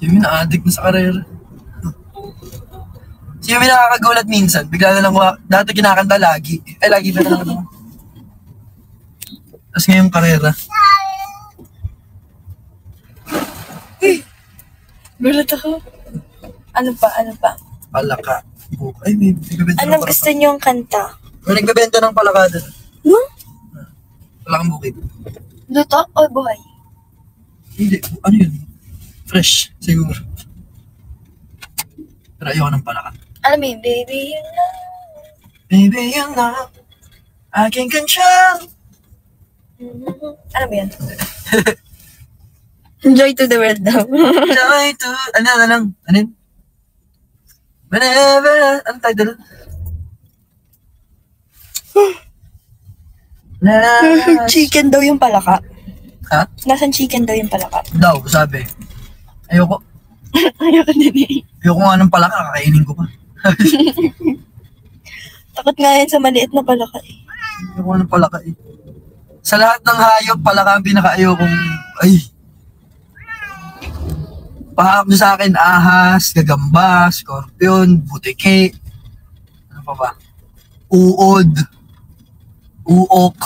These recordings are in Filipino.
Sino yung na-addict na sa karera? Sino yung nakakagulat minsan? Bigla na lang dati kinakanta lagi. Ay, lagi na lang ako. Tapos ngayong karera. Gulat ako. Ano pa? Palaka. Ay, may nagbebenta Anong gusto niyong kanta? May nagbebenta ng palaka doon. Hmm? Palakang bukid. Luto o buhay? Hindi, ano yun? Fresh, siguro. Pero ayoko ng palaka. Alam mo yun, baby, yun na. Baby, yun na. Aking kansyang. Ano ba yan? Joy to the world daw. Joy to... Ano yun? Whenever... Ano title? Chicken daw yung palaka. Ha? Nasaan chicken daw yung palaka? Daw, sabi. Ayoko. Ayoko din eh. Ayoko nga ng palaka, kakainin ko pa. Takot nga yan sa maliit na palaka eh. Ayoko nga ng palaka eh. Sa lahat ng hayop, palaka ang pinaka-ayokong... Ay! Pahap nyo sa akin, ahas, gagamba, scorpion, butike, ano pa ba? Uod, uok,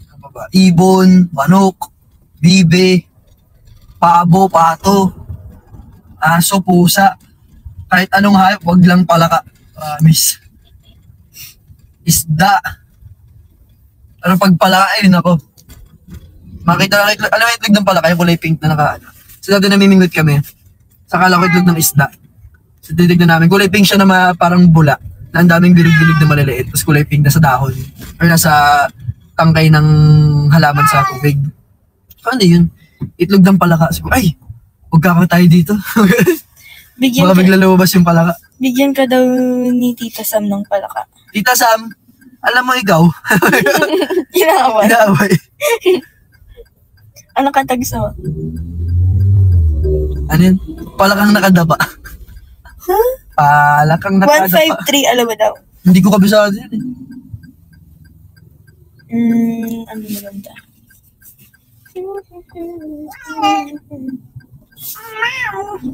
ano pa ba? Ibon, manok, bibe, pabo, pato, aso, pusa, kahit anong hayop, wag lang palaka. Promise. Isda. Ano pag palaka, yun ako. Makita lang itlog, alam mo itlog ng palaka, yung kulay pink na naka, so dati namimingot kami, sakala ko itlog ng isda. So titignan namin, kulay pink siya na parang bula, na ang daming bilog-bilog na maliliit, tapos kulay pink na sa dahon, or nasa tangkay ng halaman sa tubig. So ano yun? Itlog ng palaka. So, ay, huwag ka tayo dito. Baka bigla lumabas yung palaka. Bigyan ka daw ni Tita Sam ng palaka. Tita Sam, alam mo ikaw? Inaaway. Inaaway. Anong kanta gusto mo? Ano yun? Palakang nakadapa. Huh? Palakang nakadapa. 153, alam mo daw. Hindi ko kabisado yun eh. Ano maganda?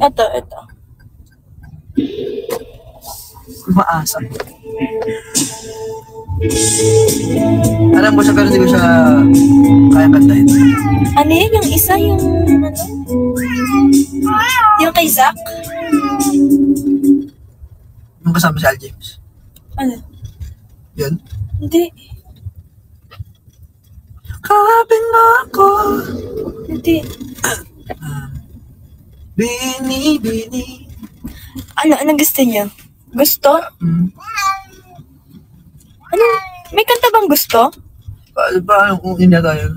Ito. Maasa. Alam mo siya pero hindi ko siya kaya kantahin. Ano yun? Yung isa, yung ano? Yung kay Zach? Yung kasama si Al James. Ano? Yun? Hindi. Kapin mo ako. Hindi. Bini. Ano gusto niyo? Gusto? Ano? May kanta bang gusto? Paano ba ang una tayo?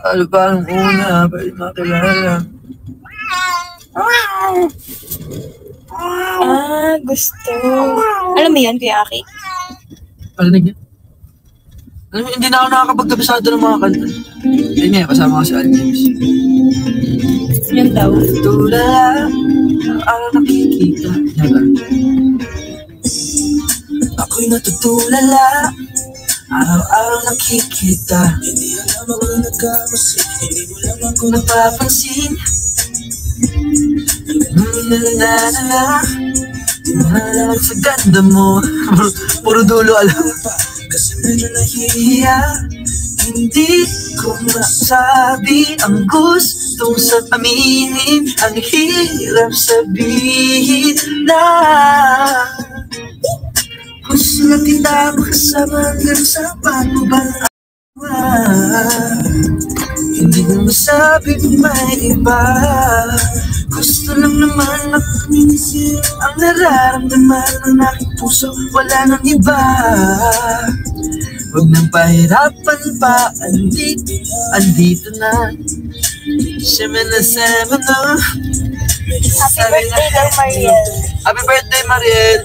Paano ba ang una? Pwede makilala. Gusto. Alam mo yan, Kuya Aki? Parinig niya? Alam mo, hindi na ako nakakapagkabisado ng mga kanta. Ayun nga, kasama ko si Al James. Yan daw. Tulala, araw nakikita. Yan. Ako'y natutulala, araw-araw nakikita. Hindi alam ako na nagkamasin, hindi mo lang ako napapansin. Nalalala, di mo alam sa ganda mo. Puro dulo alam. Kasi medyo nahihiya, hindi ko masabi ang gustong sa aminin. Ang hirap sabihin na gusto na kita makasama hanggang sa panuban. Hindi ko masabi kung may iba. Gusto lang naman mapaminsin ang nararamdaman ng aking puso. Wala nang iba. Huwag nang pahirapan pa. Andito na. Semana. Happy birthday daw, Mariel. Happy birthday, Mariel.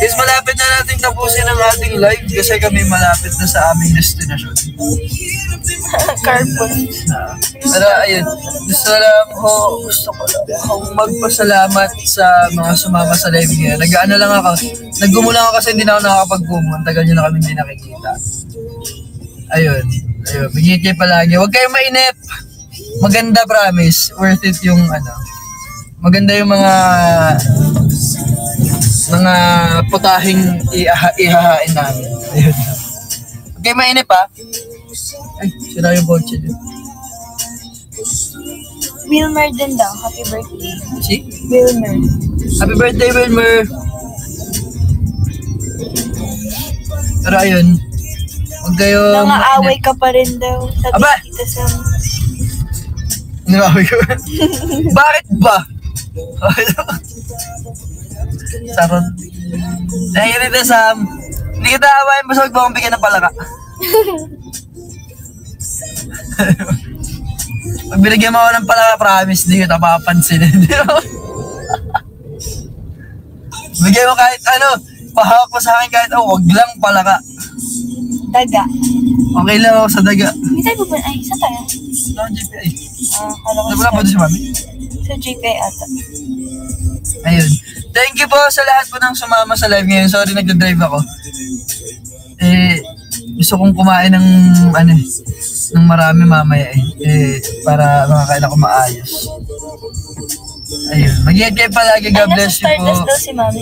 Is malapit na natin tapusin ang ating live kasi kami malapit na sa aming destinasyon. Carpool. Pero ayun, gusto ko lang akong magpasalamat sa mga sumama sa live ngayon. Nag-ano lang ako, nag-gumo lang ako kasi hindi na ako nakakapag-gumo. Ang tagal nyo na kami hindi nakikita. Ayun, bigyan kayo palagi. Huwag kayong mainip. maganda, promise. Worth it yung ano. Maganda yung mga putahing ihahain namin. Ayun. Okay, mainip pa. Ay, sila yung botche dyan. Wilmer din daw. Happy birthday. Si? Wilmer. Happy birthday, Wilmer! Pero ayun, huwag kayong... Nangaaway ka pa rin daw. Sabi Aba! kita sa... Nangaaway ka. Bakit ba? Sarot. Nahirita, Sam. Hindi kita awayin, basta huwag mo akong bigyan ng palaka. Pag binigyan mo ako ng palaka, promise, hindi kita papansinin. Bigyan mo kahit ano, pahawak mo sa akin kahit wag lang palaka. Daga. Okay lang ako sa daga. Hindi tayo pupunta. Ay, saan tayo? Sa GPI. Kala ko Wala pa doon si Mami? sa GPI ata. Ayun. Thank you po sa lahat po ng sumama sa live ngayon. Sorry, nagdadrive ako. Gusto kong kumain ng ng marami mamaya para makakain ako maayos. Ayun. Mag-iingat kayo palagi. God bless you po. Nasa Stardust daw si Mami.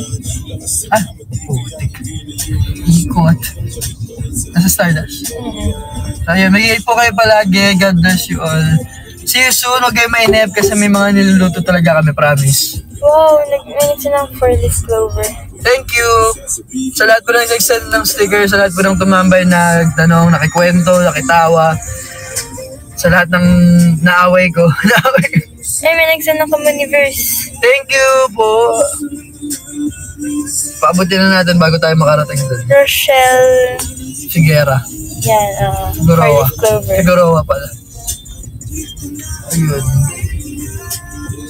Putik. Ikot. Nasa Stardust. Ayun. Mag-iingat po kayo palagi. God bless you all. See you soon. Huwag kayo mainip kasi may mga niluluto talaga kami, promise. Wow, nag-minute siya ng 4-leaf clover. Thank you! Sa lahat po ng nag-send ng sticker, sa lahat po ng tumambay, nagtanong, nakikwento, nakitawa, sa lahat ng naaway ko. Ay, may nag-send ng Communiverse. Thank you po! Paabutin na natin bago tayo makarating doon. Rochelle. Figuera. Yan, Figueroa. 4-leaf clover. Figueroa pala. Ayun.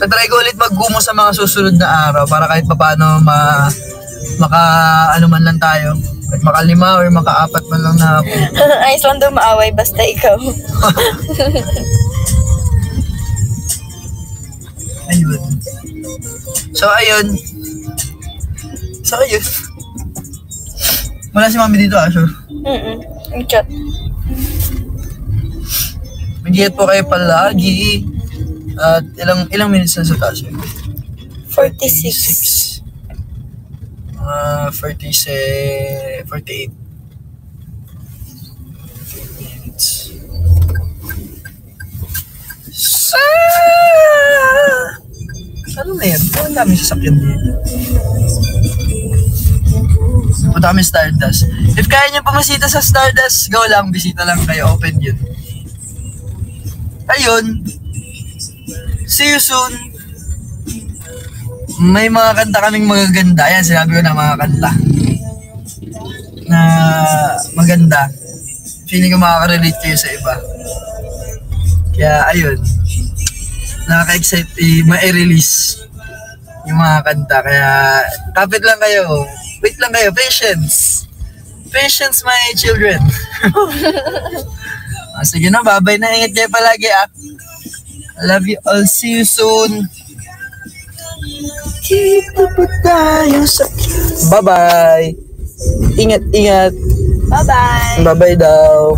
So, try ko ulit maggumo sa mga susunod na araw para kahit papaano ano man lang tayo. Kahit makalima or makaapat man lang na ako. Ayos lang daw maaway, basta ikaw. Ayun. So, ayun. Wala si Mami dito, sure. Ang chat. Mag-iingat po kayo palagi. At ilang minutes na sa taas yun? 46. 48 minutes. Ano na yan? Ang daming sasakyan dito. Punta kami Stardust. If kaya nyo pumasita sa Stardust, go lang, bisita lang kayo, open yun. Ayun. See you soon. May mga kanta kaming magaganda. Yan, sinabi ko na mga kanta. Na maganda. Feeling ko makaka-relate kayo sa iba. Kaya, ayun. Nakaka-excite ma-release yung mga kanta. Kaya, kapit lang kayo. Wait lang kayo. Patience. Patience, my children. Sige na, babay na. Ingat kayo palagi, Love you all. See you soon. Kita po tayo sa... Bye-bye. Ingat, ingat. Bye-bye. Bye-bye daw.